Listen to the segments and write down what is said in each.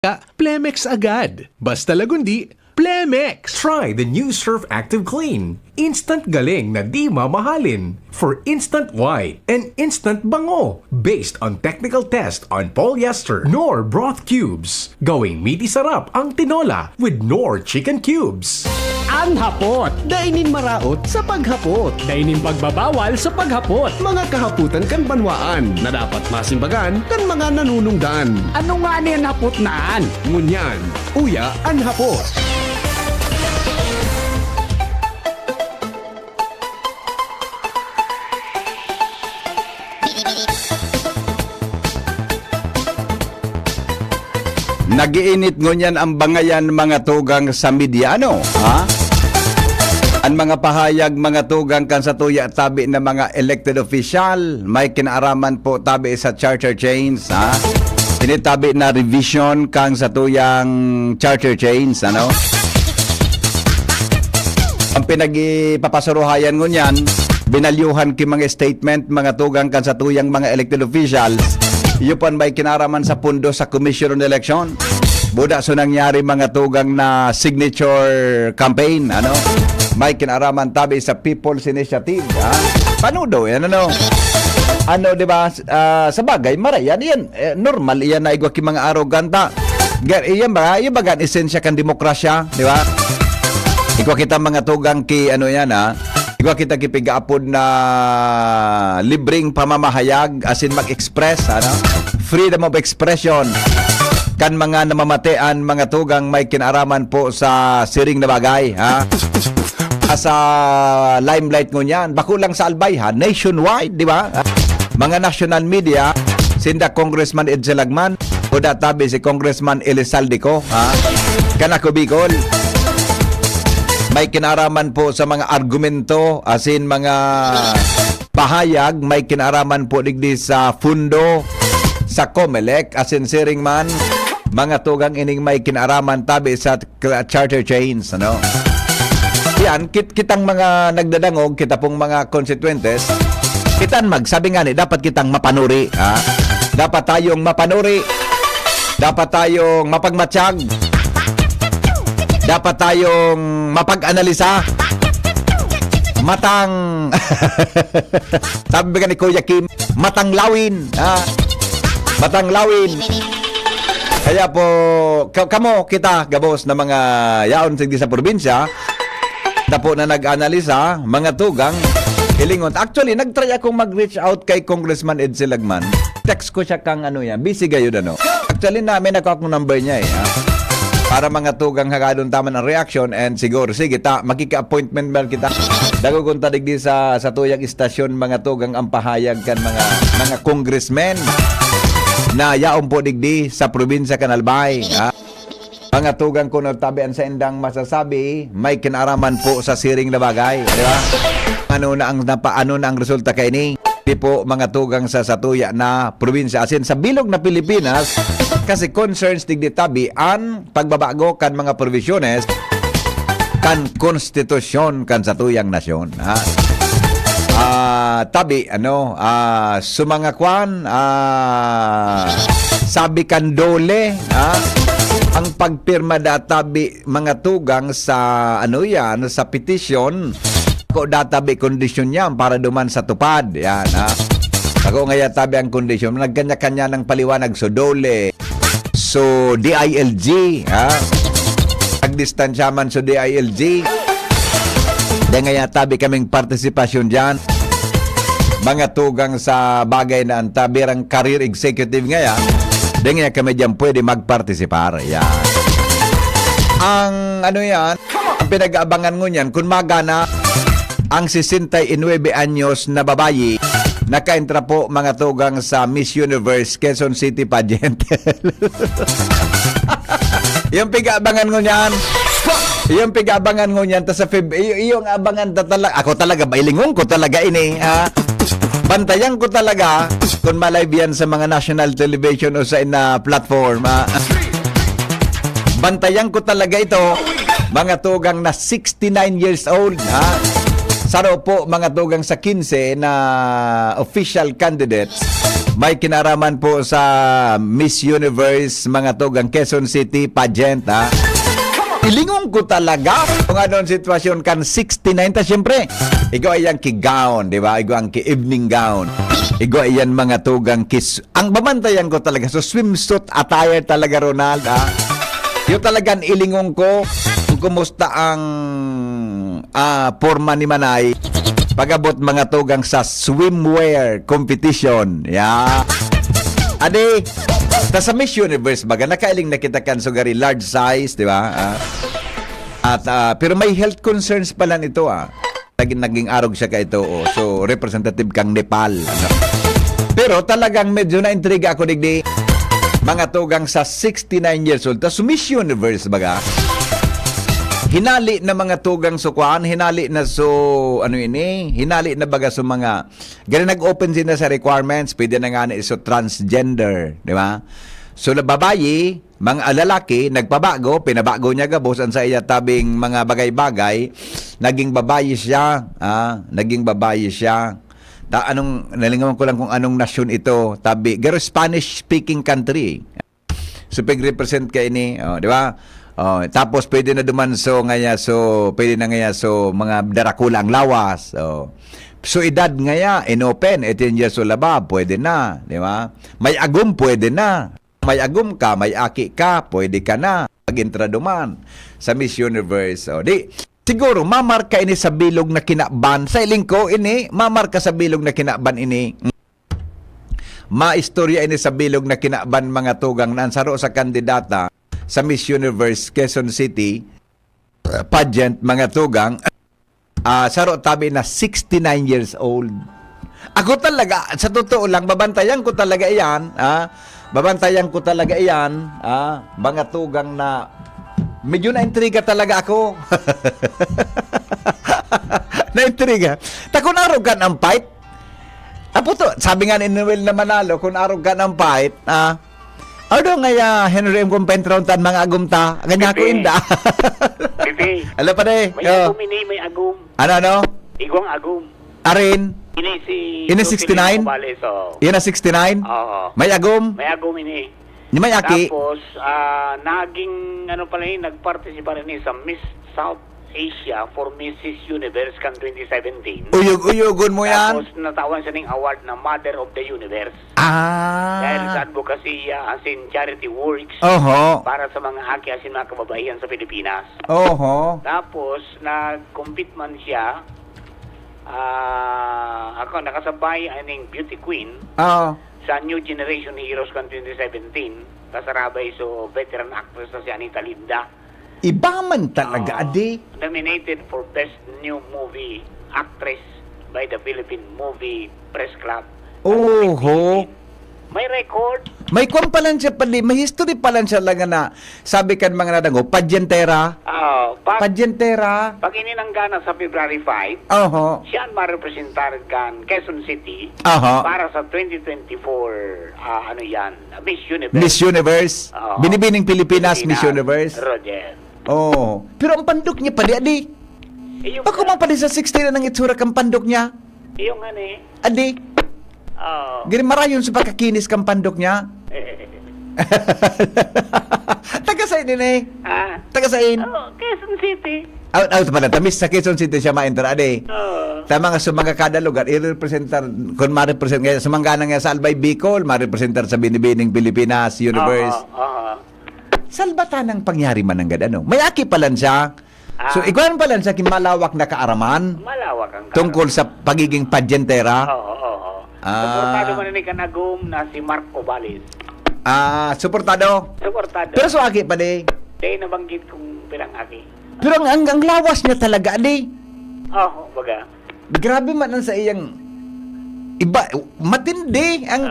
Plemex agad. Basta lagundi, Plemex! Try the new Surf Active Clean. Instant galing na di mamahalin. For instant white and instant bango. Based on technical test on polyester, Knorr broth cubes. Gawing meaty sarap ang tinola with Knorr chicken cubes. Ang hapot, dainin maraot sa paghapot. Dainin pagbabawal sa paghapot. Mga kahaputan kan banwaan na dapat masimbagan kan mga nanunungdan. Ano nga niyan hapot naan? Ngunyan, uya ang hapot. Nagiinit ngunyan ang bangayan mga tugang sa medyano, ha? Ang mga pahayag mga tugang kan sa tuya tabi na mga elected official, may kinaaraman po tabi sa charter chains, ha? Tinitabi na revision kang sa tuyang charter chains, ano? Ang pinagipapasuruhayan ngunyan, binalyuhan ki mga statement mga tugang kan sa tuyang mga elected officials. Yupan may kinaraman sa pundo sa Commission on Election. Buda so nangyari mga tugang na signature campaign, ano? May kinaraman tabi sa People's Initiative, ha? Paano daw yan, ano? Ano, di ba? Sa bagay, marayan yan. Normal yan na igwa ki mga aroganta. Iyan ba? Iyan ba gan esensya kan demokrasya, di ba? Igwa kita mga tugang ki, ano yan, ha? Igwa kita kipigaapod na libreng pamamahayag as in mag-express, ano? Freedom of expression. Kan mga namamatean, mga tugang may kinaraman po sa siring na bagay, ha? Sa limelight ngo niyan, bako lang sa Albay, ha? Nationwide, di ba? Mga national media, sinda Congressman Ed Lagman, o databi si Congressman Elisaldico, ha? Kanako Bicol. May kinaraman po sa mga argumento, as in mga pahayag, may kinaraman po digdi sa fundo, sa COMELEC, as in siring man, mga tugang ining may kinaraman tabi sa charter chains, ano? Yan, kitang mga nagdadangog, kita pong mga constituentes, kitan sabi nga ni, dapat kitang mapanuri, ha? Dapat tayong mapanuri, dapat tayong mapagmatsyag, dapat tayong mapag-analisa, matang sabi ba ni Kuya Kim, matang lawin, ha? Matang lawin. Kaya po kamo kita gabos na mga yaon sigdi sa probinsya tapo na nag-analisa mga tugang hilingon. Actually nagtry akong mag-reach out kay Congressman Ed Lagman. Text ko siya kang ano yan, busy gayud ano. Actually namin ako akong number niya, ha? Para mga tugang hagadon tama ng reaction and siguro sige ta makika-appointment ba kita dago kung tadigdi sa tuyang istasyon mga tugang ang pahayag kan mga congressmen na yaon po digdi sa probinsya kan Albay, ha? Mga tugang ko tabian sa indang masasabi may kinaraman po sa siring na bagay, di ba? Ano na ang resulta kay ni po mga tugang sa satuya na probinsya asin sa bilog na Pilipinas kasi concerns digdi tabi ang pagbabago kan mga provisiones kan konstitusyon kan satuyang nasyon, ha? Tabi ano sumanga kwan sabi kan dole, ha? Ang pagpirma databi mga tugang sa ano yan sa petition ko databi kondisyon niya para duman sa tupad yan, ha? Ako ngaya tabi ang kondisyon nagkanya-kanya ng paliwanag so dole so DILG, ha? Nagdistansya man so DILG dahil ngaya tabi kaming partisipasyon dyan mga tugang sa bagay na ang tabirang career executive ngaya dahil ngaya kami dyan pwede magpartisipar, yan. Ang ano yan ang pinag-aabangan ngun yan kung magana ang 69 anyos na babayi nakaentra po mga tugang sa Miss Universe Quezon City pageant. Yung pig-aabangan ngun yan yung pig-aabangan ngun yan sa yung abangan talaga ako talaga bailingon ko talaga ini, ha? Bantayan ko talaga kung malive yan sa mga national television o sa platform, ha? Bantayan ko talaga ito mga tugang na 69 years old, ha? Saro po mga tugang sa 15 na official candidates may kinaraman po sa Miss Universe mga tugang Quezon City pageant, ha? Ilingon ko talaga kung ano ang sitwasyon kan 69 ta siyempre. Igo ayan ki gown, di ba? Igo ang ki evening gown. Igo ayan mga tugang kis. Ang babantayan ko talaga so swimsuit attire talaga Ronald, ha? Yung talagang ilingon ko kung kumusta ang forma ni Manay pagabot mga tugang sa swimwear competition. Yeah. Ade, ta sa Miss Universe baga nakailing nakita kan sugari large size, di ba? Pero may health concerns pala nito, naging arog siya ka ito, so representative kang Nepal. Pero talagang medyo na-intriga ako digdi mga tugang sa 69 years old ta sa Miss Universe baga. Hinali na mga tugang sukuan, hinali na hinali na baga so mga gani nag-open sila sa requirements, pwede na nga na iso transgender, di ba? So na babayi, mga lalaki, nagpabago, pinabago niya gabos ang sa iya tabing mga bagay-bagay, naging babayi siya, naging babayi siya. Nalingawan ko lang kung anong nasyon ito, tabi, garo Spanish speaking country. So pag-represent ka ini, di ba? Tapos pwede na dumanso ngaya pwede na ngaya mga darakula ang lawas. So edad ngaya inopen 18 years old ba pwede na, di ba? May agum pwede na. May agum ka, may aki ka, pwede ka na pag-intraduman sa Miss Universe. Di siguro mamarka ini sa bilog na kinaban. Sa iling ko ini mamarka sa bilog na kinaban ini. Maistorya ini sa bilog na kinaban mga tugang nansaro sa kandidata sa Miss Universe Quezon City pageant mga tugang, saro tabi na 69 years old. Ako talaga, sa totoo lang, babantayan ko talaga iyan, babantayan ko talaga iyan, mga tugang na medyo na-intriga talaga ako. Na-intriga. Kung arogan ang fight, sabi nga ni Noel na Manalo, kung arogan ang fight, ano nga Henry M. Compentrontan mga agumta, ganyan ko inda. Pipi. Alam pa de. May agum ini, may agum. Ano? Igwang agum. Arin? Ini 69? Yan na 69? Oo. May agum? May agum ini. Ni may aki? Tapos, naging, nagpartisipa rin sa Miss South Asia for Mrs. Universe kan 2017. Uyog-uyogon mo yan? Tapos, natawan siya ng award na Mother of the Universe. Dahil sa advocacy, as in charity works, Oho. para sa mga aki, as in mga kababaihan sa Pilipinas. Oho. Tapos, nag-compete man siya. Ako, nakasabay aning Beauty Queen Oo. sa New Generation Heroes kan 2017. Kasarabay so veteran actress na si Anita Linda. Iba man talaga, adi. Nominated for Best New Movie Actress by the Philippine Movie Press Club. Oho. May record. May kwan pa lang siya pali, may history pa lang siya lang na sabi kan mga nadango, pageantera. Pageantera. Pag ininanggana sa February 5, Oho. siya ang marepresentar kan Quezon City Oho. para sa 2024, Miss Universe. Miss Universe. Oo. Binibining Pilipinas, Miss Universe. Roger. Oh. Pero ang pandok niya pali, adi. Iyong, Ako man pali sa 16 na ng itsura kang pandok niya. iyong Adi. Oh. Gini marayon sa pagkakinis kang pandok niya. Taga sa din eh. Taga sa in. Quezon City. Out pala. Tamis sa Quezon City siya ma-enter, adi. Oh. Tama nga sa mga kada lugar, i-representar, kung ma-represent nga, sa mga nga sa Albay Bicol, ma-representar sa Binibining Pilipinas Universe. Salbatan ang pangyari man ng gadano. May aki palan siya. So, ikaw palan sa kimalawak na kaaraman Malawak ang tungkol sa pagiging pageantera. Oo. Suportado man ni kanagum na si Marco Balis. Suportado. Suportado. Pero so aki pa di. Day nabanggit kong bilang aki. Pero ang lawas niya talaga, di. Baga. Grabe man ang sa iyang iba, matindi ang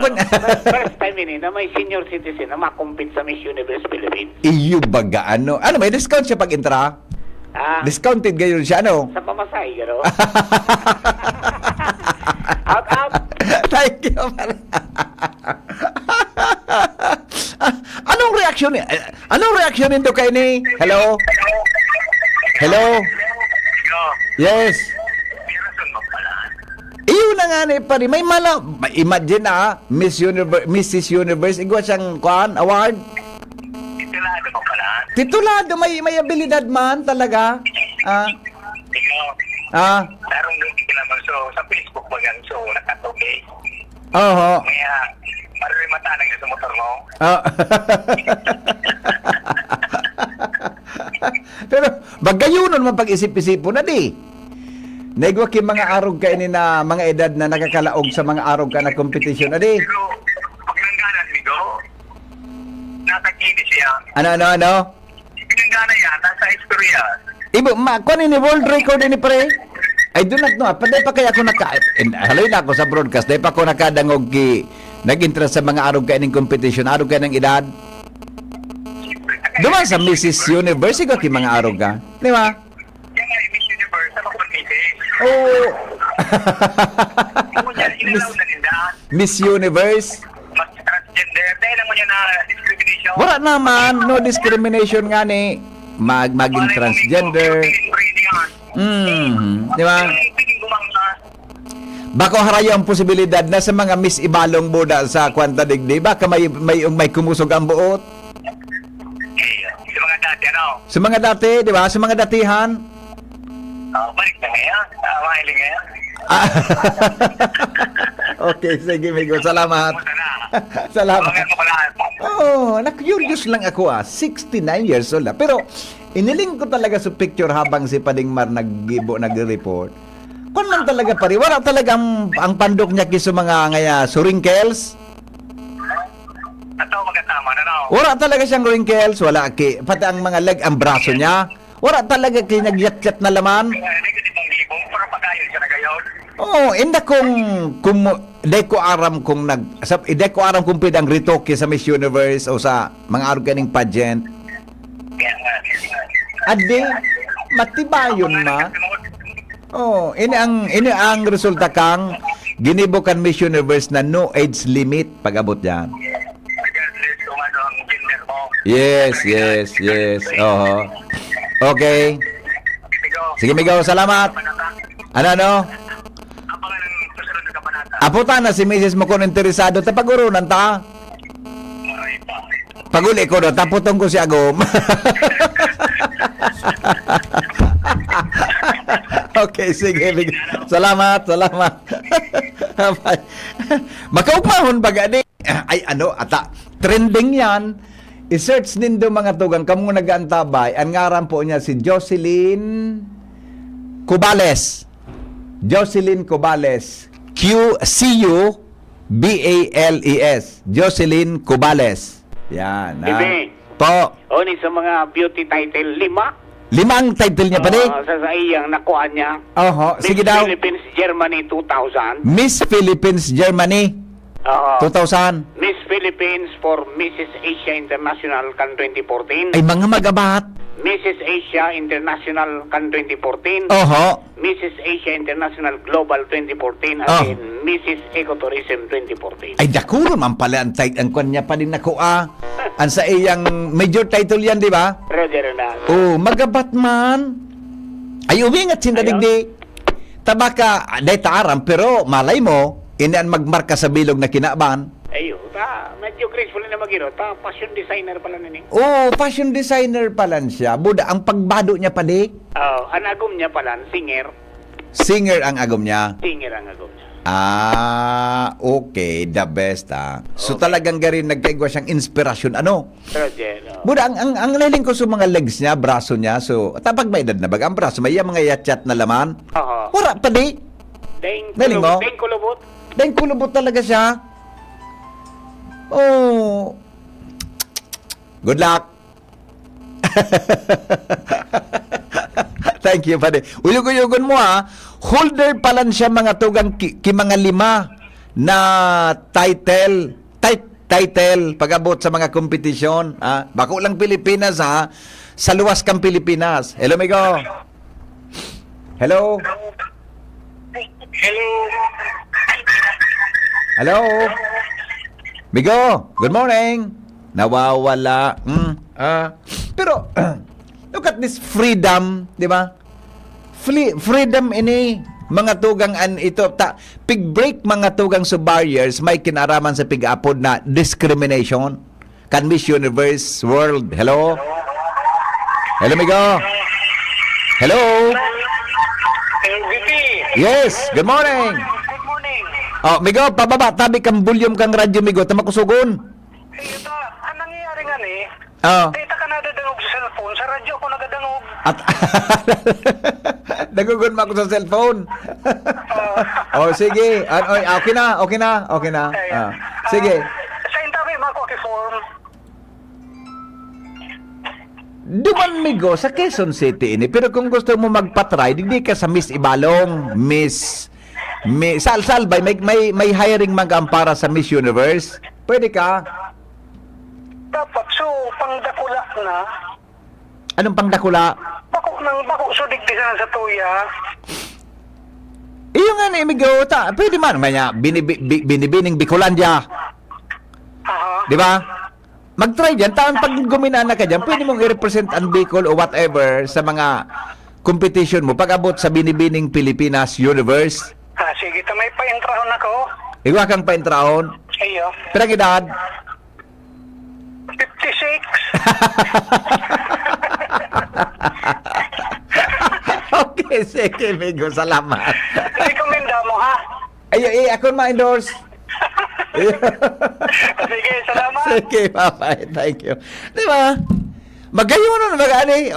First time ini na may senior citizen na makompete sa Miss Universe Philippines. iyo baga ano may discount siya pag intra? Discounted gayon siya ano? Sa pamasahe garo. Out. Thank you. Anong reaksyon niya? Anong reaksyon nito kay ni? Hello? Hello? Yes. Iyo na nga ni pare, may imagine Mrs. Universe, igwa siyang award. Titulado ko pala. Titulado, may abilidad man talaga. Ikaw, larong hindi ka naman sa Facebook mo yan, so nakatuloy. Oho. Kaya, maroon mata na sa motor mo. Pero bagayunon man pag-isip-isipo na di. Naigwa ki mga arog ka ini na mga edad na nakakalaog sa mga arog ka na competition na di. Pero, pag nanggana sigo, natakini siya. Ano? Pinanggana yan, nasa istorya. Ibo, kuan ini world record ini pre. I do not know. Paday pa kaya ako haloy na ako sa broadcast. Day pa ako nakadangog nag-interest sa mga arog ka ining competition. Arog ka ng edad. Duman sa Mrs. Universe, ikaw ki mga arog ka. Di ba? Yan nga, Miss Universe, ano kung misis? Oh. Ano yan, inalaw na ninda. Miss Universe. Mas transgender, dahil lang mo niya na discrimination. Wala naman, no discrimination nga ni maging transgender. Di ba? Bako harayo ang posibilidad na sa mga Miss Ibalong Buda sa Kwanta Digdi, baka may kumusog ang buot. Sa mga dati, ano? Sa mga dati, di ba? Sa mga datihan. Balik na ngayon. Mahiling ngayon. Okay, sige, Migo. Salamat. Kumusta na? Salamat. Bakit mo pala? Na-curious lang ako 69 years old na. Pero, iniling ko talaga sa picture habang si Padingmar nag-report. Kung man talaga pare, wala talaga ang pandok niya kiso mga wrinkles. Ito magkatama na, no? Wala talaga siyang wrinkles, pati ang mga leg, ang braso niya. Wala talaga kinagyat-yat na laman. Hindi ko ditong libong, pero pagayon siya na gayon. Inda day ko aram kung pwedeng retoke sa Miss Universe o sa mga organic pageant. Kaya nga. Adi, matibayon ma. Ini ang resulta kang ginibukan Miss Universe na no age limit pag-abot yan. Regardless kung ano ang gender mo. Yes. Oho. Okay. Sige, Migo, salamat. Ano? Abangan ang susunod na kapanata. Aputa na si Mrs. mo kung interesado, tapagurunan ta. Maray pa. Paguli ko na, taputong ko si Agom. Okay, sige. Salamat. Makaupahon baga di. Ay, trending yan. I-search nindo mga tugang, kamo nag-antabay. Ang ngaran po niya si Jocelyn Cubales. Cubales. Jocelyn Cubales. Yan. Bibi. Po. Ni sa mga beauty title, 5. Limang title niya pa di? Sa iyang nakuha niya. Oho, sige daw. Philippines, Germany, 2000. Miss Philippines, Germany, 2000. Miss Philippines for Mrs. Asia International Can 2014. Ay, mga magabat. Mrs. Asia International Can 2014. Oho. Mrs. Asia International Global 2014 Oh. at Mrs. Ecotourism 2014. Ay, dakuro man pala ang kanya pa din nakuha. Ang sa iyang major title yan, di ba? Roger na. Magabat man. Ay, umingat sindadigdi. Tabaka, day taaram, pero malay mo, inaan magmarka sa bilog na kinaban. Ayun, medyo graceful na magiro. Fashion designer pala nini. Fashion designer pala siya. Buda, ang pagbado niya pa di. Ang agom niya pala, singer. Singer ang agom niya. Singer ang agom niya. Okay. The best, So talagang garin nagkaigwa siyang inspirasyon. Roger, Buda, ang laling ko sa mga legs niya, braso niya. So, tapag may edad na bag, ang braso, may mga yat-yat na laman. Oo. Wala pa di. Daling mo? Daing kulubot. Dahil kulubot talaga siya. Good luck. Thank you, pare. Uyog-uyogon mo Holder pala siya mga tugang mga 5 na title pag-abot sa mga kompetisyon. Bako lang Pilipinas sa luwas kang Pilipinas. Hello, Migo. Hello. Migo, good morning. Nawawala. Pero, look at this freedom, di ba? Freedom ini. mga tugang pig break mga tugang sa barriers may kinaraman sa pig-apod na discrimination. Kan Miss Universe World. Hello? Hello, Migo? Hello? Yes, good morning. Good morning. Oh, Migo, pababa, tabi kang volume kang radyo, Migo. Tamakusugon. Ito, ang nangyayari nga ni, Oh. data ka nadadangog sa cellphone, sa radyo ko nagadangog. At nagugun mo ako sa cellphone. Oh, sige. Okay na. Sige. Sa intabi, mako form. Duman, Migo, sa Quezon City ini. Pero kung gusto mo magpa-try, hindi ka sa Miss Ibalong, Miss Salbay, may hiring mag-ampara sa Miss Universe. Pwede ka. Dapat, so, pangdakula na. Anong pangdakula? Bako, so digdisan sa tuya. Iyo nga ni Migo, pwede man. Maya, binibining Bicolandia. Aha. Di ba? Mag-try dyan. Pag guminana ka dyan, pwede mong i-represent ang Bicol o whatever sa mga competition mo. Pag-abot sa binibining Pilipinas Universe. Sige, may pa-intrahon ako. Iwa kang paintraon. Iyo. Perang edad? 56. Okay, sige, Migo. Salamat. Rekomenda mo, ha? Ako ma-endorse. Sige, salamat. Sige, bye-bye. Thank you. Di ba? Magayon na mag-ani.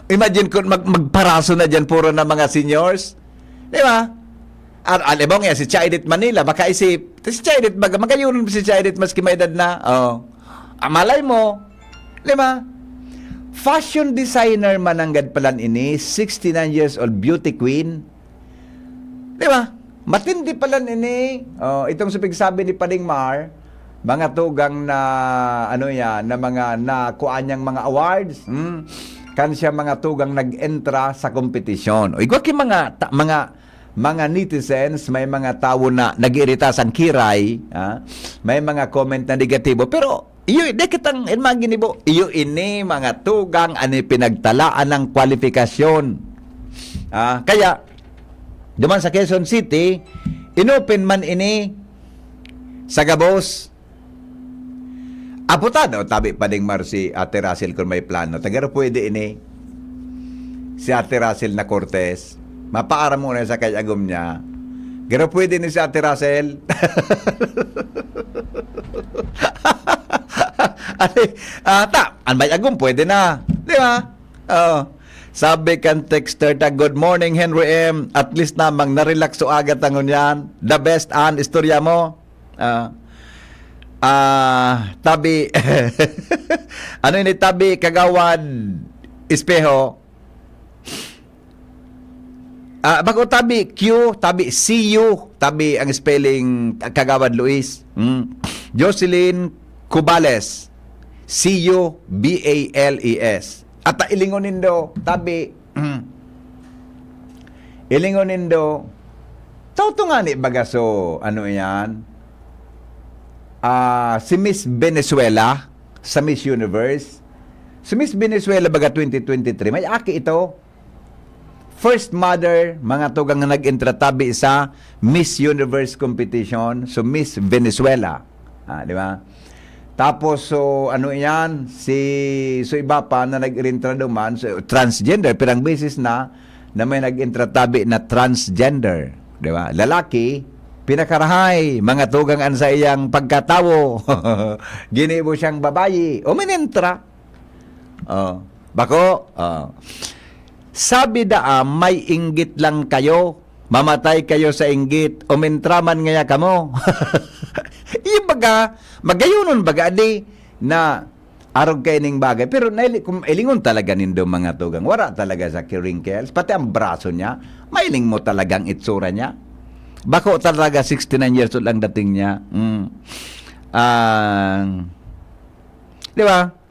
Imagine kung magparaso na dyan puro na mga seniors. Di ba? Alam mo nga, si Chaidet Manila, baka isip, si Chaidet, magayon si Chaidet maski may edad na. Amalay mo. Di ba? Fashion designer mananggad palan ini, 69 years old beauty queen. Di ba? Matindi pala ini. Itong sabi ni Pading Mar, mga tugang na na mga nakuha niyang mga awards. Kan siya mga tugang nag-entra sa kompetisyon. Igwa ki mga netizens, may mga tao na nag-irita sa kiray, may mga comment na negatibo. Pero iyo di kitang imagine mo, iyo ini mga tugang ani pinagtalaan ng kwalifikasyon. Kaya duman sa Quezon City, inopen man ini sa Gabos. Aputado, tabi Pading Mar si Ate Russell kung may plano. Tagaro pwede ini si Ate Russell na Cortez. Mapaaram muna sa kayagom niya. Garo pwede ni si Ate Russell. Anbay agom pwede na. Di ba? Sabi kan texter ta, good morning Henry M. At least namang na-relax so agad tangon yan. The best an istorya mo. Tabi ano ini tabi kagawad espeho. Bago tabi Q, tabi CU, tabi ang spelling kagawad Luis. Jocelyn Cubales. CUBALES. At ilingonin do, tabi, ilingonin do, tauto nga ni bagaso, ano yan, si Miss Venezuela, sa Miss Universe, si Miss Venezuela baga 2023, may aki ito, first mother, mga tugang na nag-entra tabi sa Miss Universe competition, so Miss Venezuela, di ba? Tapos, so, ano yan, so iba pa na nag-intra duman, so, transgender, pirang beses na may nag-intratabi na transgender. Di ba? Lalaki, pinakarahay, mga tugang an sa iyang pagkatawo. Ginibo siyang babayi. Uminintra. Bako, sabi may inggit lang kayo, mamatay kayo sa inggit, umintraman ngaya kamo. Yung baga, magayunon baga di na arog kayo ning bagay. Pero kung ilingon talaga nindo mga tugang, wala talaga sa wrinkles, pati ang braso niya, mailing mo talagang itsura niya. Bako talaga 69 years old lang dating niya. Di ba?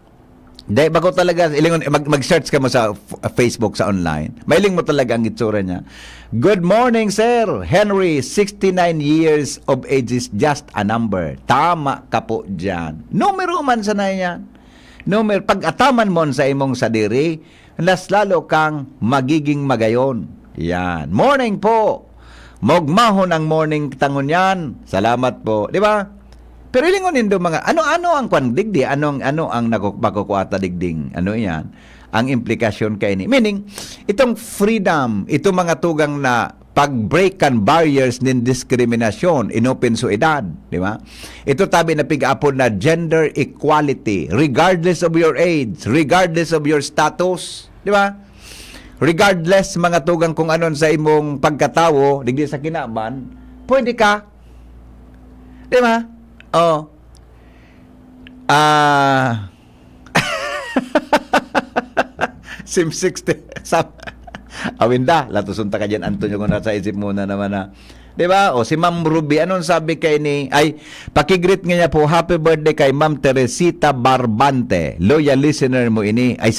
Dahil bako talaga, mag-search ka mo sa Facebook, sa online. Mailing mo talaga ang itsura niya. Good morning, sir. Henry, 69 years of age is just a number. Tama ka po dyan. Numero man sana yan. Numero, pag ataman mo sa imong sadiri, las lalo kang magiging magayon. Yan. Morning po. Mogmahon ang morning tangon yan. Salamat po. Di ba? Pero ilingon nindo mga, ano ang kwan digdi? Ano ang nakukuata digding? Ano yan? Ang implikasyon kay ni. Meaning, itong freedom, itong mga tugang na pag-break kan barriers nin diskriminasyon, inopensuidad, di ba? Ito tabi na pig-apon na gender equality, regardless of your age, regardless of your status, di ba? Regardless mga tugang kung anon sa imong pagkatawo, digdi sa kinaban, pwede ka. Di ba? Oh. Sim 60. Awinda, latusunta ka dyan, Antonio, kung nasa isip muna naman na. Diba? O si Ma'am Ruby, anong sabi kay ni, ay, pakigreet nga niya po, happy birthday kay Ma'am Teresita Barbante. Loyal listener mo ini. Ay,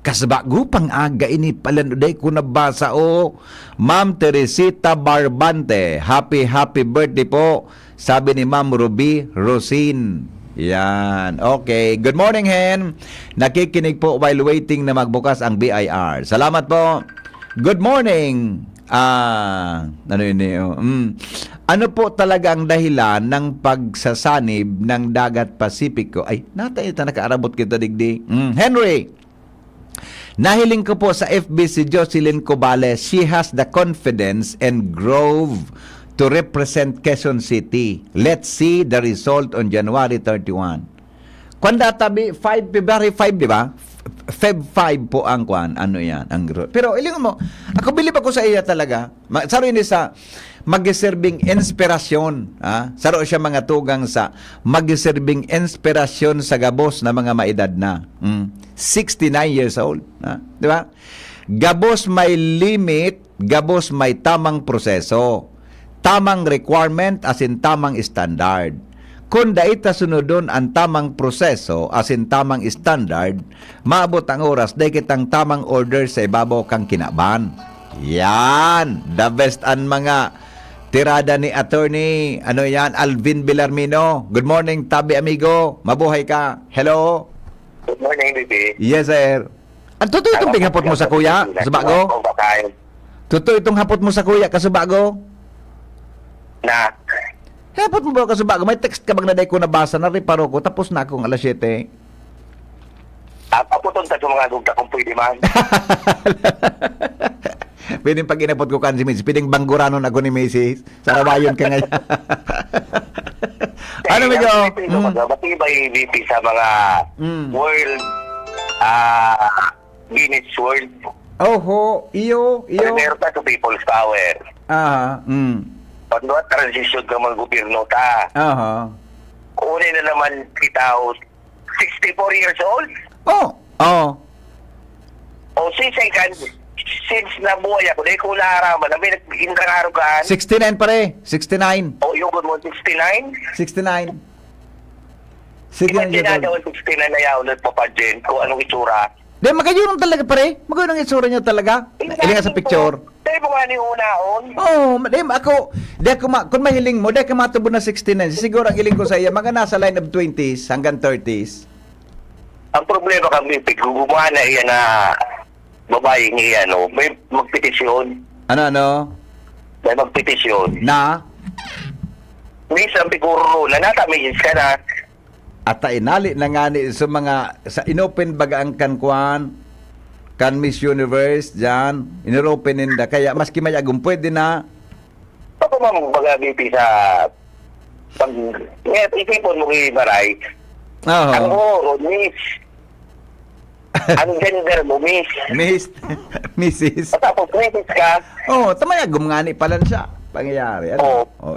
kasbago, pang aga ini pala, day ko nabasa, o. Ma'am Teresita Barbante, happy birthday po. Sabi ni Ma'am Ruby Rosin. Yan. Okay. Good morning, Hen. Nakikinig po while waiting na magbukas ang BIR. Salamat po. Good morning. Ano yun Ano po talaga ang dahilan ng pagsasanib ng dagat Pasipiko? Ay, natay nakaarabot kita digdi. Henry, nahiling ko po sa FB si Jocelyn Cobales. She has the confidence and grove to represent Quezon City. Let's see the result on January 31. Kwanda tabi, February 5, di ba? Feb 5 po ang kwan. Ano yan? Pero ilingon mo, ako bilib ako sa iya talaga. Saro ini sa mag-serving inspirasyon. Saro siya mga tugang sa mag-serving inspirasyon sa gabos na mga maedad na. 69 years old. Di ba? Gabos may limit, gabos may tamang proseso. Tamang requirement as in tamang standard. Kung daita sunodon ang tamang proseso as in tamang standard, maabot ang oras dahil kitang tamang order sa ibabaw kang kinaban. Yan! The best ang mga tirada ni attorney, Alvin Villarmino. Good morning, tabi amigo. Mabuhay ka. Hello? Good morning, baby. Yes, sir. Ang totoo itong pinghapot mo sa kuya, kasubago? Totoo itong hapot mo sa kuya, kasubago? Na, Hapot mo ba kasubago? May text ka bang naday ko nabasa na reparo ko, tapos na akong alas 7. paputon sa mga dugda kung pwede man. Pwedeng pag inapot ko kan si Mrs. Pwedeng bangguranon ako ni Mrs. Sarabayon ka ngayon. Ano ba yun? Matibay BP sa mga world, Guinness World. Oho, iyo. Meron pa to people's power. Pag transition ka mga gobyerno ta. Kunin na naman kita 64 years old. Since nabuhay ako, dahil ko naaraman, na may nag-intraharugan. 69 pare, 69. Yung good mo, 69? 69. Sige na ginagawa 69 na yaunod pa pa dyan, kung anong itsura. Di, magayunong talaga pare. Magayunong itsura niya talaga. Ilinga sa picture. Dahil mo nga ni unahon. Kung mahiling mo, dahil ka matubo na 69, siguro ang iling ko sa iya, mga nasa line of 20s hanggang 30s. Ang problema kami, gumawa na iyan na babae niya, may magpetisyon. Ano? May magpetisyon. Na? Minsan, siguro, nanatamisis ka na. At inali na nga ni sa mga, sa inopen baga ang kankuan, kan Miss Universe, dyan, inopen ninda. Kaya, maski may agong, pwede na. Ako baga, BP sa, isipon mo kay Baray, ang oro, Miss. Ang gender mo, Miss. Mrs. Tapos, Mrs. ka. Tamaya, gumngani pala siya. Pangyayari.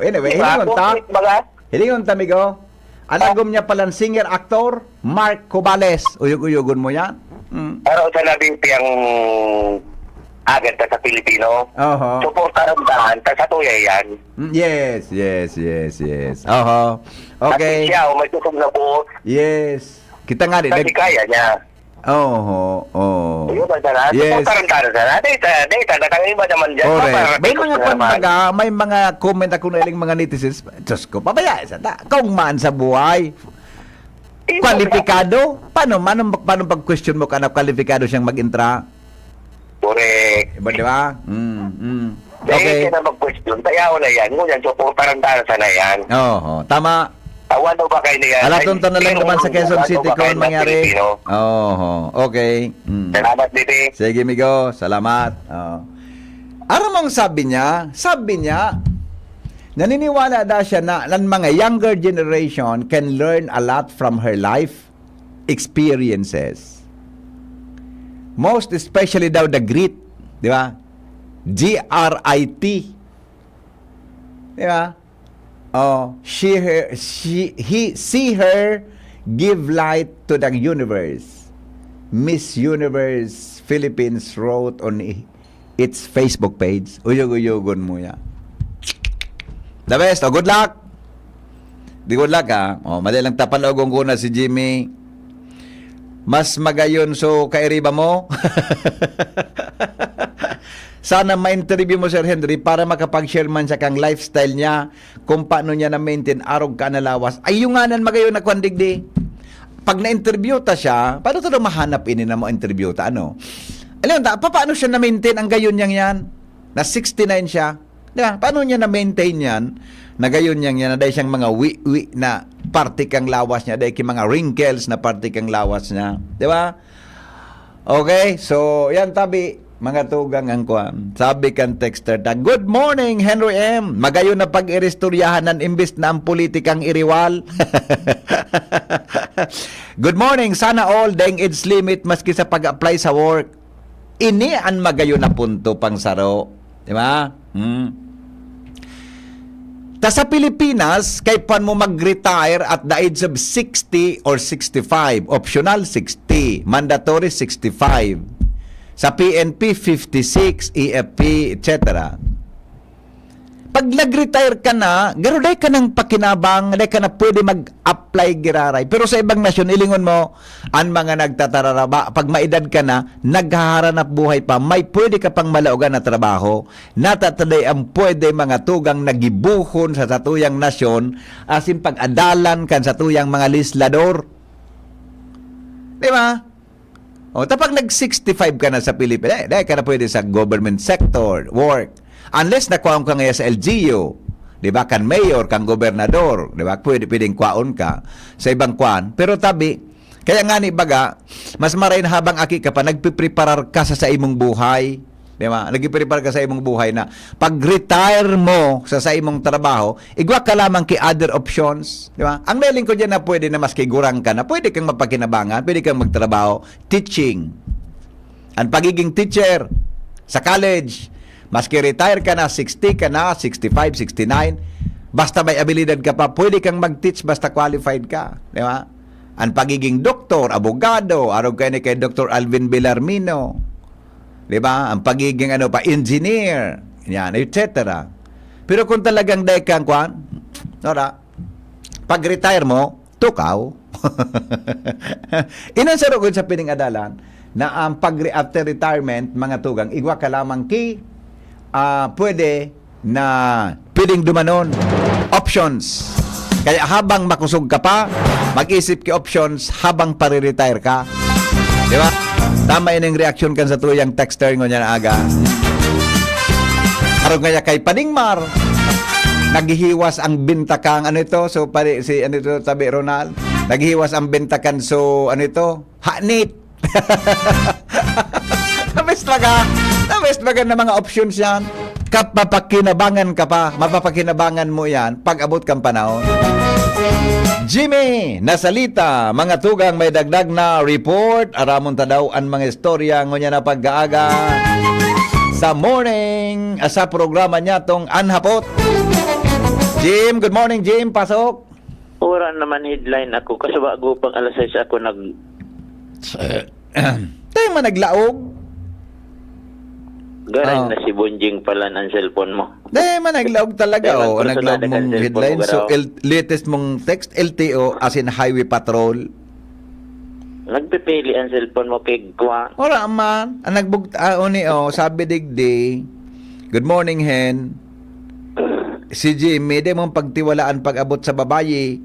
Anyway, diba? hilingon tamigo. Alagom niya palang singer-actor, Mark Cobales. Uyog-uyogon mo yan. Pero sa labing ang agad sa Pilipino, suporta ramdahan, sa tuya yan. Yes. Okay. Kasi siya, may tutog na po. Yes. Kita nga din. Kasi kaya niya. Yes. Suporta ramdahan sana. Data, iba naman dyan. Correct. May mga comment ako na iling mga netizens. Diyos ko, papaya. Kung maan sa buhay, kwalipikado? Paano pag-question mo ka na kwalipikado siyang mag-intra? Correct. Diba? Okay. Dahil ka na mag-question yun, tayaw na yan. Ngunyan, supportaran tayo sa na yan. Oo, tama. Tawan daw ba kayo na yan? Alaton na lang naman sa Quezon City kung mangyari. Oo, okay. Salamat, Didi. Sige, Migo. Salamat. Ano mong sabi niya, naniniwala daw siya na ang mga younger generation can learn a lot from her life experiences. Most especially daw the grit. Di ba? G-R-I-T. Di ba? See her give light to the universe. Miss Universe Philippines wrote on its Facebook page. Uyog-uyogon mo yan. The best. Good luck. Good luck, ha. Madalang tapalogong ko na si Jimmy. Mas magayon so kairiba mo. Sana ma-interview mo, Sir Henry, para makapag-share man siya kang lifestyle niya, kung paano niya na-maintain arog ka na lawas. Ay, yung nga nan magayon na kwandigdi. Pag na-interview ta siya, paano ito mahanap ini na mo-interview ta? Ano? Alam ta, paano siya na-maintain ang gayon niyang yan? Na 69 siya. Diba? Paano niya na-maintain yan? Na gayon niyang yan, na dahil siyang mga wi-wi na party kang lawas niya, dahil mga wrinkles na party kang lawas niya. Diba? Okay, so yan tabi. Mga tugang ang kuwan. Sabi kan texter ta, good morning, Henry M. Magayon na pag-iristoryahan ng imbis na ang politikang iriwal. Good morning, sana all deng its limit maski sa pag-apply sa work. Ini ang magayon na punto pang saro. Di ba? Ta sa Pilipinas, kay pan mo mag-retire at the age of 60 or 65. Optional 60. Mandatory 65. Sa PNP, 56, EFP, etc. Pag nag-retire ka na, garuday ka ng pakinabang, day ka na pwede mag-apply giraray. Pero sa ibang nasyon, ilingon mo, ang mga nagtatararaba, pag maedad ka na, naghaharanap buhay pa, may pwede ka pang malaugan na trabaho, natataday ang pwede mga tugang nagibuhon sa satuyang nasyon, asin pag-adalan kan sa tuyang mga lislador. Di ba? Tapag nag-65 ka na sa Pilipinas, dahil ka na pwede sa government sector, work. Unless nakuha ka ngayon sa LGU, di ba, kan mayor, kan gobernador, di ba, pwedeng kwaon ka sa ibang kwan. Pero tabi, kaya nga ni baga, mas marahin habang aki ka pa, nagpipreparar ka sa imong buhay, di ba, nagpiprepare ka sa imong buhay na pag-retire mo sa imong trabaho, igwa ka lamang ki other options, di ba? Ang nailing ko dyan na pwede na mas kigurang ka na, pwede kang mapakinabangan, pwede kang magtrabaho, teaching. Ang pagiging teacher sa college, maski retire ka na, 60 ka na, 65, 69, basta may abilidad ka pa, pwede kang mag-teach basta qualified ka, di ba? Ang pagiging doktor, abogado, arog kayo ni kay Dr. Alvin Villarmino, di ba? Ang pagiging engineer, yan, etc. Pero kung talagang dahil kang kwan, pag-retire mo, tukaw. Inansaro ko sa pining adalan na ang after retirement, mga tugang, igwa ka lamang pwedeng dumanon. Options. Kaya habang makusog ka pa, mag-isip ki options habang pare-retire ka. Di ba? Tama yun yung reaksyon kan sa tuyang texter ngo niya na aga. Araw nga kay Paningmar, naghihiwas ang bintakang so sabi Ronald, naghihiwas ang bintakan hanit. Nabest baga na mga options yan. Mapapakinabangan mo yan pag abot kang panahon. Jimmy, nasalita, mga tugang may dagdag na report, aramon ta daw ang mga istorya ngunya na pag-aaga sa morning, sa programa niya tong Anhapot. Jim, good morning Jim, pasok. Ura naman headline ako, kasi bago pang alas 6 ako tayo man naglaog. Garan na si Bonjing pala ng cellphone mo. Dahil man naglaog talaga. Naglaog mong headline. So, latest mong text, LTO, as in Highway Patrol. Nagpipili ang cellphone mo kay Gwa. Ora man. Ang sabi digdi, good morning, Hen. Si Jimmy, di mong pagtiwalaan pag-abot sa babayi.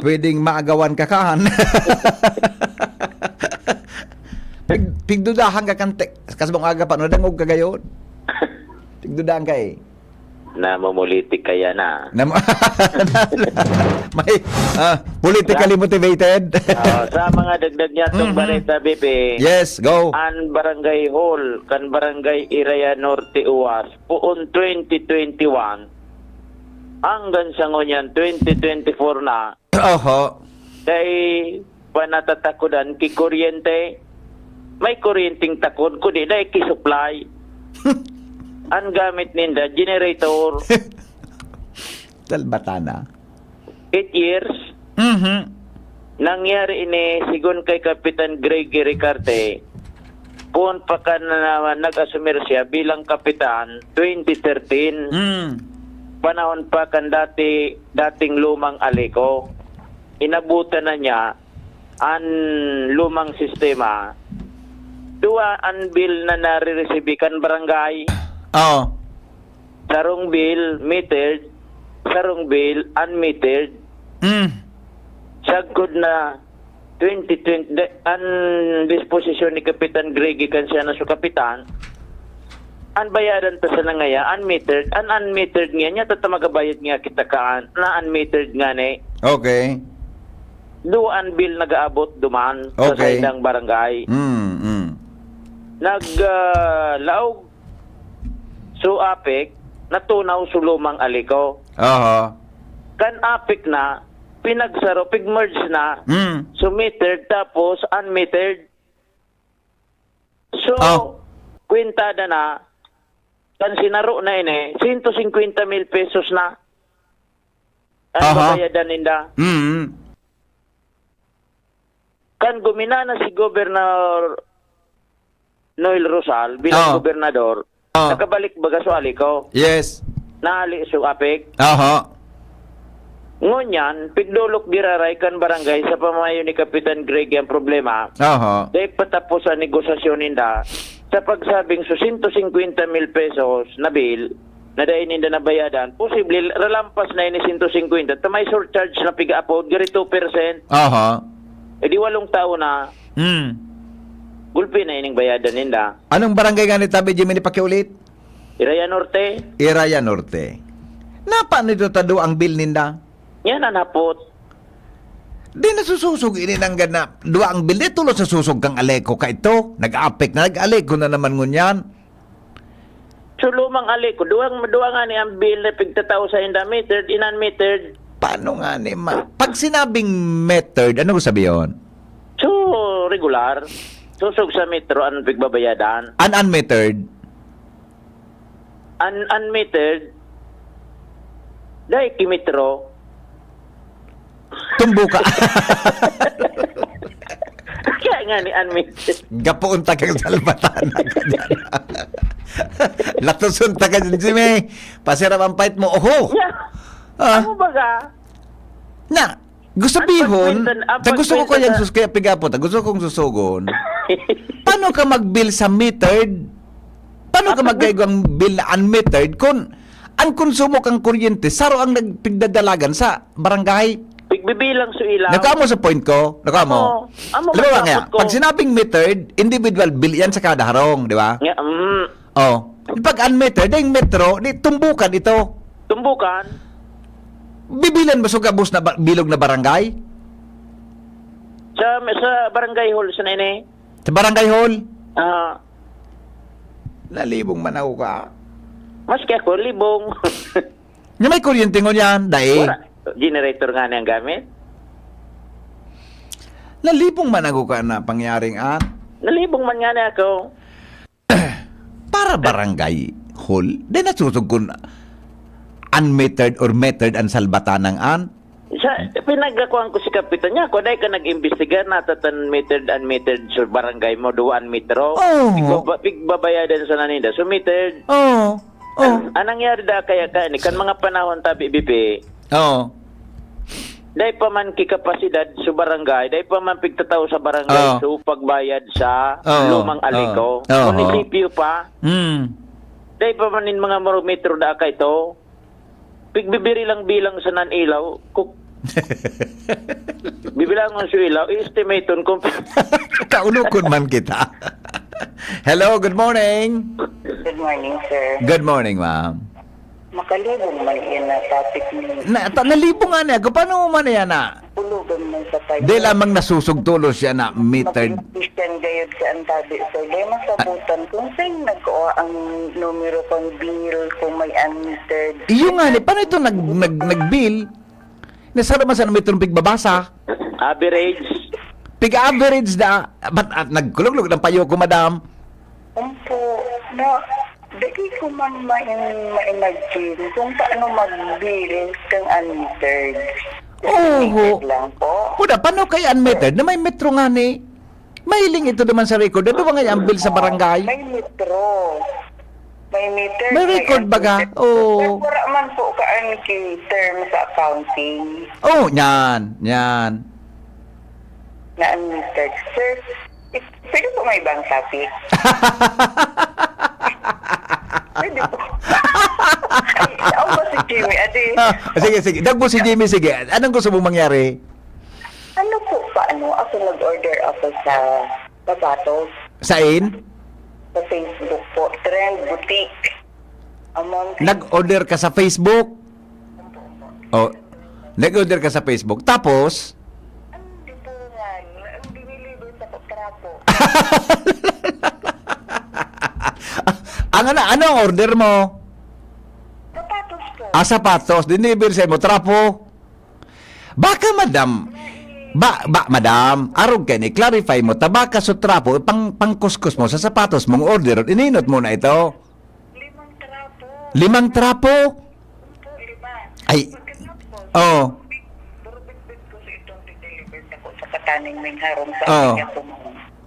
Pwedeng maagawan kakahan. Pigdudahan ka kante. Kasi mong aga pa, nadangog ka gayon. Tigdudaan kay. Na mamolitik kaya na. May politically motivated. Sa mga dagdag niya itong balita, BP. Yes, go. An Barangay Hall, kan Barangay Iraya Norte Uwas, puon 2021, hanggang sa ngunyan 2024 na, Oho. dahil panatatakudan ki kuryente, may kuryenting takod, kundi dahil ki-supply. Ang gamit ninda, generator, Salbatana. 8 years. Nangyari ini, sigun kay Kapitan Greggy Ricarte, kung pa ka na nag-asumir siya bilang kapitan, 2013, panahon pa kan dating lumang aliko, inabutan na niya ang lumang sistema, duwa ang bill na nare-resibikan barangay, Oh. sarong bill metered, sarong bill unmetered. Sagkod na 2020 ang disposisyon ni Kapitan Greggy kan siya na so kapitan, ang bayaran ta sa nangaya unmetered, ang unmetered nga tatamagabayad nga kita kaan na unmetered nga ni. Okay. Duan bill nagaabot duman sa Okay. saydang barangay. Naglaog so apik natunaw sa lumang aliko. Oho. Kan apik na pinagsaro pigmerge na so metered tapos unmetered. So kwintada na kan sinaro na ini 150,000 pesos na ang babayadan ninda. Kan gumina na si Governor Noel Rosal bilang gobernador, nakabalik baga sa aliko. Yes. Naali sa apik. Oho. Ngunyan, pigdulok diraray kan barangay sa pamayo ni Kapitan Greg ang problema. Oho. Dahil patapos ang negosasyon ninda sa pagsabing so 150,000 pesos na bill na dahil ninda nabayadan, posible ralampas na ini 150. Tamay surcharge na piga-upload, gari 2%. Oho. E di 8 taon na, gulpi na ining bayadan ninda. Anong barangay nga ni Tabi Jimmy pakiulit? Iraya Norte, Iraya Norte. Napa nito tado ang bill ninda? yan ang hapot. Di nasususog ini nang ganap. Dua ang bill dito sa susog kang aleko ka ito. Nag-apek na nag-aleko na naman ngunyan. So lumang aliko, duwa nga ni ang bill na pigtataw sa inda metered, unmetered. Paano nga ni ma? Pag sinabing metered, ano ko sabihin? So regular, susog sa metro ang pigbabayadan. Unmetered. Unmetered, dahil kimetro. Tumbo ka. Kaya nga ni unmetered. Gapoon ta kang salbatana. Latusun ta ka dyan, Jimmy. Pasirap ang fight mo. Oho! Ano ba ka? Na, gusto bihon, gusto ko pagkwenta kaya kaya pigapo, gusto kong susugon. Paano ka mag-bill sa metered? Paano ka mag-gayong bill na unmetered kung ang konsumo kang kuryente, saro ang nagpigdadalagan sa barangay? Pigbibilang sa ilaw. Nakamo sa point ko? Nakamo? Amo Alam mo ba nga, masakot ko. pag sinabing metered, individual bill yan sa kada harong, di ba? Nga, Oh. Pag unmetered, yung metro, di tumbukan ito. tumbukan. Bibilan ba sa gabos na bilog na barangay? Sa barangay hall sa nene. Sa barangay hall? Nalibong man ako ka. Maski ako, libong. Yung may kuryente ngo yan, dahil. Wala. Generator nga niyang gamit. Nalibong man ako ka na pangyaring Nalibong man nga niya ako. para barangay hall, di nasusog kung unmetered or metered ang salbatanang Sa pinagakuan ko si kapitan niya, dahil ka nag-imbestiga na tatan metered unmetered sa barangay mo, duwan metro. Pigbabayadan sa naninda. So metered. Anong nangyari da kaya ni kan mga panahon tabi BP? Dahil pa man kikapasidad sa barangay, dahil pa man pigtataw sa barangay so pagbayad sa lumang aliko. Munisipyo pa. Dahil pa man mga metro da ka ito. Pigbibiri lang bilang sa nan-ilaw. Bibilangon sa ilaw, i-estimate kung kaunukon man kita. Hello, good morning. Good morning, sir. Good morning, ma'am. Makalibong man yan na topic ni Nalibo nga niya. Paano mo man yan na? Pulugan man sa tayo. Di lamang nasusugtulo siya na metered. Mag-Christian gayod sa antabi, sir. Dahil masabutan kung sa'yo nag-o ang numero kong bill kung may unmetered. Iyo nga ni, paano ito nag-bill? Nasara man sa metrong pigbabasa. Average. Pig-average na. Ba't nagkulog-log ng payo ko, madam? Umpo, na, dahil ko man ma-imagine kung paano mag-bill kang unmetered. Oo. Lang po. Puda, paano kay unmetered na may metro nga ni? Mahiling ito naman sa record. Ano ba nga yung bill sa barangay? May metro. May meter. May record baga? Oo. Pero man po kaan kay term sa accounting Oh, yan. na unmetered. Sir, pwede po may ibang topic? Pwede po. Ay, ako ba si Jimmy? Adi, Sige. Dagbo si Jimmy, sige. Anong gusto mong mangyari? ano po, paano ako nag-order ako sa sapatos Sain? sa Facebook po? Trend Boutique. Among Nag-order ka sa Facebook? Oh, nag-order ka sa Facebook. Tapos, Hindi po nga. Ang binili doon sa kontrato. ano ang order mo? Sapatos po. Sapatos. Deliver sa mo. Trapo. Baka, madam. Madam. Arog ka ni. Clarify mo. Tabaka sa trapo. Pangkuskus mo sa sapatos mong order. Ininot mo na ito. 5 trapo. 5 trapo? Po, 5. Ay. Oh. Burbit-bit ko sa itong deliver ko sa kataning may harong sa Oo. kanya po.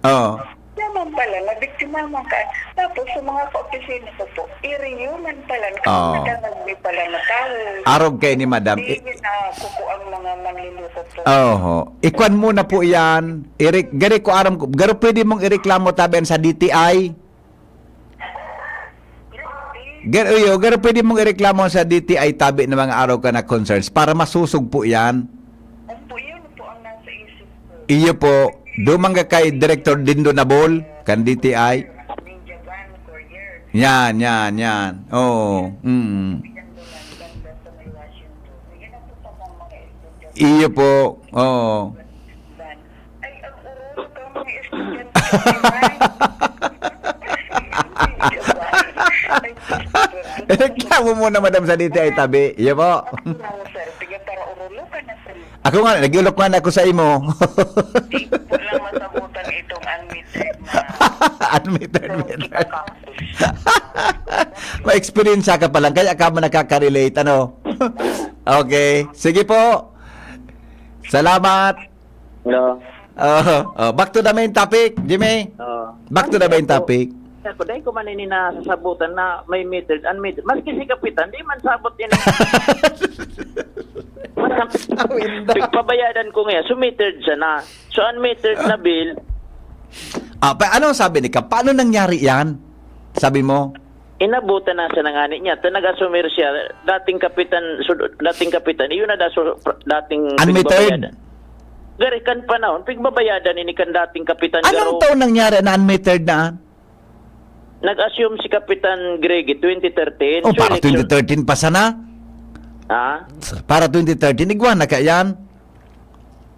Oh. Naman pala, nabiktima man ka. Tapos sa mga ka-opisina ko po, i-renew man pala. Kasi Oo. nagkakagbi pala na tao. Arog kay ni madam. Hindi na kuko ang mga manluluto po. Oho. Ikwan mo na po yan. Gari ko aram ko. Garo pwede mong ireklamo tabian sa DTI. Garo pwede mong ireklamo sa DTI tabi ng mga araw ka na concerns para masusog po yan. Ang po yun po ang nasa isip ko. Iyo po. Dumangga kay Director Dindo Nabol. Kan DTI. Ninja Van Courier. Yan. Oo. Ganda sa may Washington. Yan ang po sa mga estudyante. Iyo po. Oo. Van. Ay, ang urulo ka mga estudyante. Reklamo mo na madam sa DTI tabi. Iyo po. Sir, tingnan para urulo ka na sir. Ako nga, nag-ilok man ako sa imo. Di ko lang masabutan itong unmetered na Admitted. Ma-experience ka pa lang, kaya ka mo nakaka-relate, ano? Okay. Sige po. Salamat. No. Back to the main topic, Jimmy. Back to the main topic. Ako dahil ko man na sasabutan na may metered, unmetered. Maski si Kapitan, di man sabot yan. Pabayadan ko ngayon, so metered siya na. So unmetered na bill, Ano sabi ni ka? Paano nangyari yan? Sabi mo? inabutan na siya ng ani niya. Nag-asumir siya, dating kapitan, iyon na dating Unmetered? Gari kan panahon, pigbabayadan ini kan dating kapitan Anong Garo. taon nangyari na unmetered na? Nag-assume si Kapitan Gregi 2013. Oh, So, para 2013 pa sana? Ha? Para 2013, igwan na ka yan?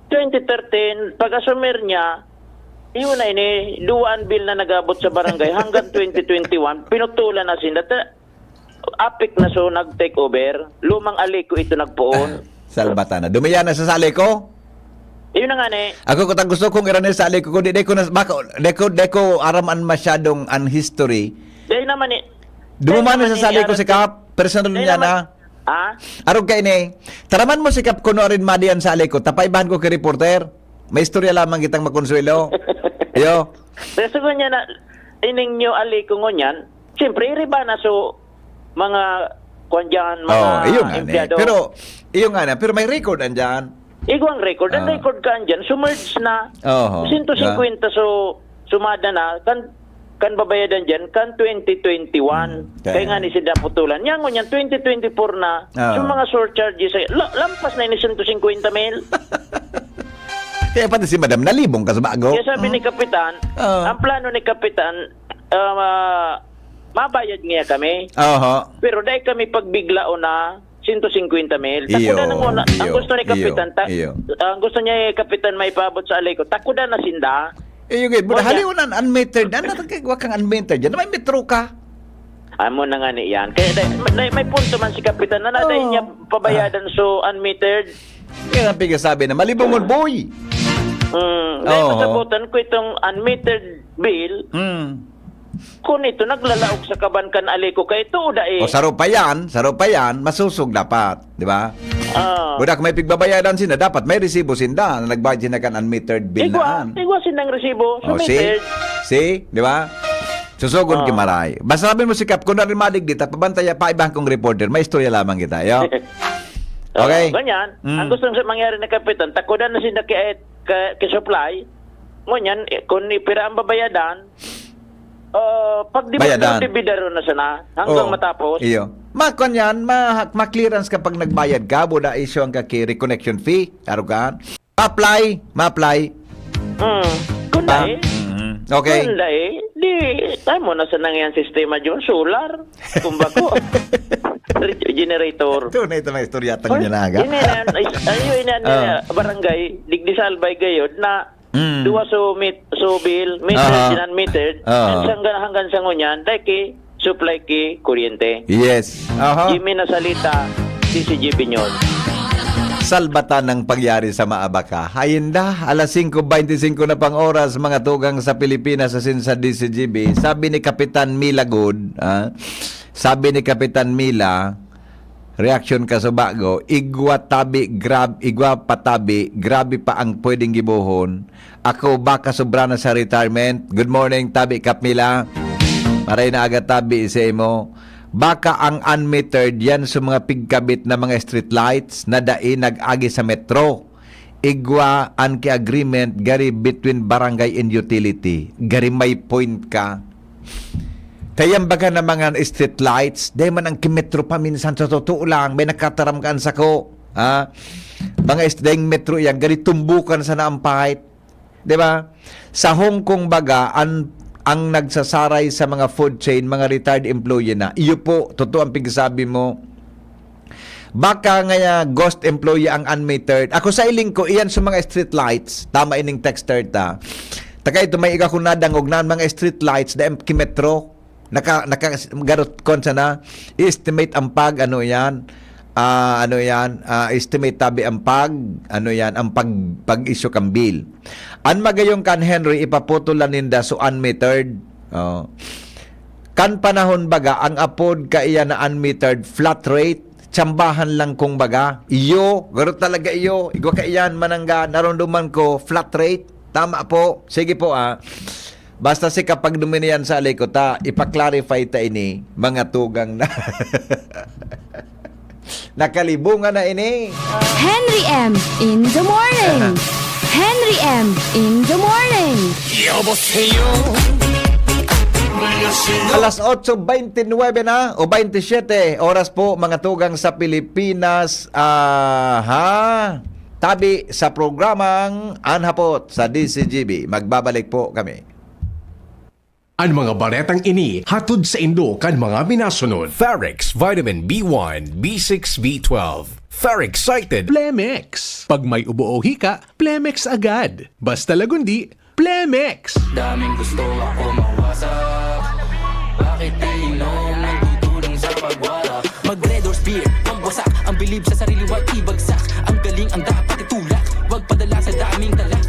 2013, pag-asumir niya, yun na ini, duwaan bill na nagabot sa barangay hanggang 2021, pinutulan na sila. Apik na so nag-take over. Lumang aliko ito nagpoon. Salbata na. Dumiyan na sa sali ko? Yun na nga ni. Ako kung gusto kong iranin sa sali ko, kundi deko araman masyadong history. Dahil naman ni. Dumumana sa sali ko si Kap, personal niya na. Ha? Arog kay ni. Taraman mo si Kap kuno rin madian sa sali ko, tapaybahan ko kay reporter. May istorya lamang kitang makonsuelo. Yo. Kasi ko niya na, ining nyo aliko ngunyan, siyempre iriba na so, mga kwandiyan, mga iyo nga ni. empleyado. Pero may record andyan. Igwang record. Ang record ka andyan, sumerge na. Oo. 150 so, sumada na. Kan babayadan dyan, kan 2021. Kaya nga ni si Daputulan. Yan ngunyan, 2024 na. So mga surcharges, lampas na ini 150 mil. Kaya pati si Madam, nalibong ka sa bago. Kaya sabi ni Kapitan, ang plano ni Kapitan, mabayad niya kami. Oho. Pero dahil kami pagbigla o na 150 mil. Iyo, Takuda na muna. Ang iyo, gusto ni Kapitan, iyo. ang gusto niya Kapitan may paabot sa alay ko. Takuda na sinda. Yung buda Onya. haliunan unmetered. Ano kagwa kang unmetered? Yan may metro ka. Amo na nga ni yan. Kaya may punto man si Kapitan na dahil niya pabayadan so unmetered. Yan ang pigasabi na malibungon boy. Dahil Oo. masabutan ko itong unmetered bill, kung ito naglalaog sa kabankan aliko kay ito O saro pa yan, masusog dapat, di ba? Budak may pigbabayadan sila, dapat may resibo sinda na nagbayad sila kan unmetered bill naan. Igwa sinang resibo. O see, di ba? Susugon ki maray. Basta sabihin mo si Kap, kung narimadig dito, pabantaya pa ibang kong reporter, may istorya lamang kita, yo. Okay. Ganyan. Ang gusto sa mangyari na Kapitan, takudan na sinda supply. Ngunyan, kung ipira ang babayadan, pag di Bayadan. dibidaro na sana hanggang matapos. Iyo. Makon yan, ma-clearance kapag nagbayad ka, buda isyo ang kaki reconnection fee, arugan. Ma-apply. Kung dahil, Okay. kung dahil, di, tayo mo na sa nangyan sistema dyan, solar, kumbago, generator. Ito na ito may istorya tang niya na aga. Barangay, digdisalbay gayod na duwa so bill, metered, Aha. non-metered, hanggang sa ngunyan, dahil ki, supply ki, kuryente. Yes. Aha. Jimmy na salita, CCG Pinyon. Salbatan ng pagyari sa Maabaka. Hayinda, alas 5:25 na pang oras mga tugang sa Pilipinas sa DCGB. Sabi ni Kapitan Mila Good, sabi ni Kapitan Mila, reaction ka sa bago, igwa patabi, grabe pa ang pwedeng gibuhon. Ako baka sobra na sa retirement. Good morning, Tabi Kapmila. Maray na agad tabi sa imo. Baka ang unmetered yan sa mga pigkabit na mga street lights na dai nag-agi sa metro. Igwa anki agreement gari between barangay and utility. Gari may point ka. Kayang baga na mga street lights, dahil man ang kimetro pa minsan sa totoo lang, may nakataram ka sa ko. Mga dahil metro yan, gari tumbukan sa naampahit. Diba? Sa Hong Kong baga, ang nagsasaray sa mga food chain, mga retired employee na, iyo po, totoo ang pigsabi mo, baka nga ghost employee ang unmetered. Ako sa iling ko, iyan sa mga street lights, tama ining texter ta. Taka ito may ikakunadang og mga street lights na kimetro, nakagarot kon sana, estimate ang estimate tabi ang pag-issue kang bill. An magayong kan Henry ipaputulan ninda so unmetered. Kan panahon baga ang apod ka iya na unmetered flat rate, tsambahan lang kung baga. Iyo, garo talaga iyo. Igwa ka iyan manangga naronduman ko flat rate. Tama po. Sige po Basta si kapag duminiyan sa alikota, ipaklarify ta ini mga tugang na nakalibungan na ini. Henry M. in the morning. Henry M. in the morning. Alas 8:29 na o 27 oras po mga tugang sa Pilipinas. Tabi sa programang Anhapot sa DCGB. Magbabalik po kami. Ang mga baretang ini hatod sa Indo kan mga minasunod. Ferrex Vitamin B1, B6, B12. Ferrex Cited. Plemex. Pag may ubo o hika, Plemex agad. Basta lagundi, Plemex. Daming gusto ako mawasak. Bakit iinom nagtutulong sa pagwala? Mag-Red Horse Beer, pangwasak. Ang bilib sa sarili, wag ibagsak. Ang galing ang dapat itulak. Wag padala sa daming talak.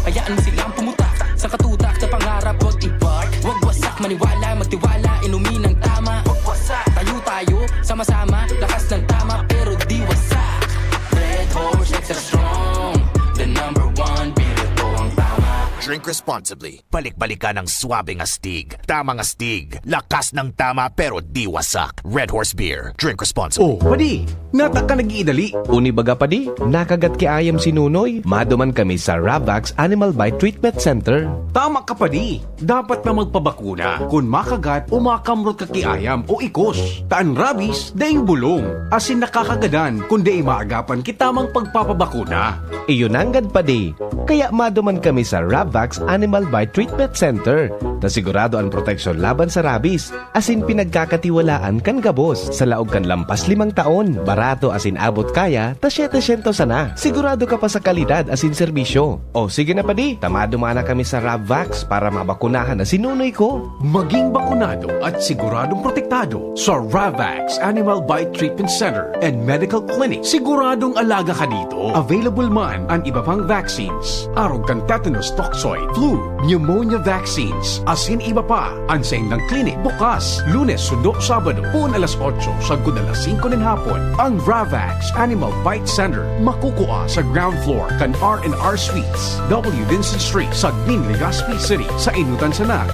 Hayaan mo silang pumutak. Sa katutak, sa pangarap, wag i-park. Wag wasak, maniwala, magtiwala. Inumin ng tama. Wag wasak, tayo, sama-sama. Lakas ng tama, pero di wasak. Red Horse, extra strong. The number one, beer ito ang tama. Drink responsibly. Balik-balikan ng swabing astig. Tamang astig. Lakas ng tama pero di wasak. Red Horse Beer. Drink responsibly. Oh, padi, nata ka nag-iidali. Uni baga padi, nakagat ki ayam si Nunoy. Maduman kami sa Ravax Animal Bite Treatment Center. Tama ka padi, dapat na magpabakuna. Kung makagat o makamrot ka kiayam o ikos. Taan rabies, daing bulong. Asin nakakagadan, kundi maagapan kitamang pagpapabakuna. Iyon anggad padi. Kaya maduman kami sa Ravax Ravax Animal Bite Treatment Center. Na sigurado ang proteksyon laban sa rabies. Asin pinagkakatiwalaan kan gabos. Sa laog kan lampas 5 taon. Barato asin abot kaya, ta 700 sana. Sigurado ka pa sa kalidad asin serbisyo. O sige na pa di, tamado mana kami sa Ravax para mabakunahan na sinunoy ko. Maging bakunado at siguradong protektado sa Ravax Animal Bite Treatment Center and Medical Clinic. Siguradong alaga ka dito. Available man ang iba pang vaccines. Arog kan tetanus toxoid, flu, pneumonia vaccines, asin iba pa. Ansayin ng clinic bukas, Lunes, Sundo, Sabado, pun alas 8 sa alas 5 ng hapon. Ang Ravax Animal Bite Center makukuha sa ground floor kan R&R Suites, W. Vincent Street sa Legazpi City sa Inutan Sanag.